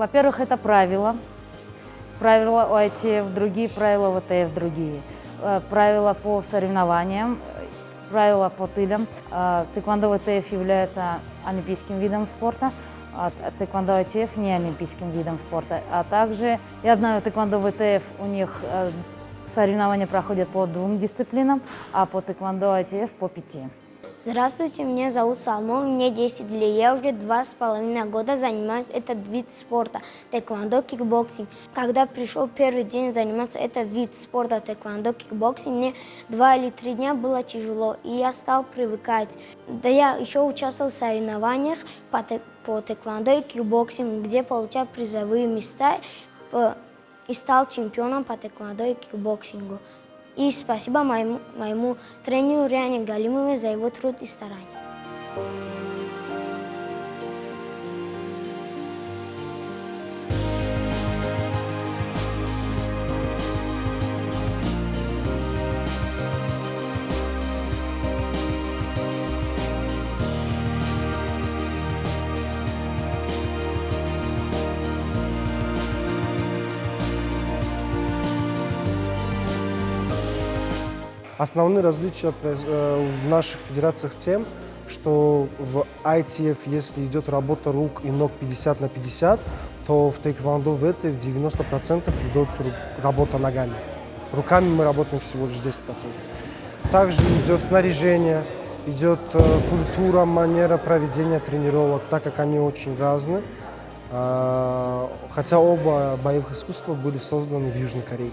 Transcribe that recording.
Во-первых, это правила. Правила ОИТФ другие, правила ВТФ другие. Правила по соревнованиям, правила по тылям. Тэквондо ВТФ является олимпийским видом спорта, а тэквондо ОИТФ не олимпийским видом спорта. А также, я знаю, тэквондо ВТФ у них соревнования проходят по 2 дисциплинам, а по тэквондо ОИТФ по 5. Здравствуйте, меня зовут Салмон, мне 10 лет. Я уже 2,5 года занимаюсь этот вид спорта – тэквондо, кикбоксинг. Когда пришел первый день заниматься этот вид спорта – тэквондо, кикбоксинг, мне 2 или 3 дня было тяжело, и я стал привыкать. Да я еще участвовал в соревнованиях по тэквондо и кикбоксингу, где получал призовые места и стал чемпионом по тэквондо и кикбоксингу. И спасибо моему тренеру Риане Галимовой за его труд и старания. Основные различия в наших федерациях тем, что в ITF, если идет работа рук и ног 50 на 50, то в тэквондо ВТФ 90% идет работа ногами. Руками мы работаем всего лишь 10%. Также идет снаряжение, идет культура, манера проведения тренировок, так как они очень разные. Хотя оба боевых искусства были созданы в Южной Корее.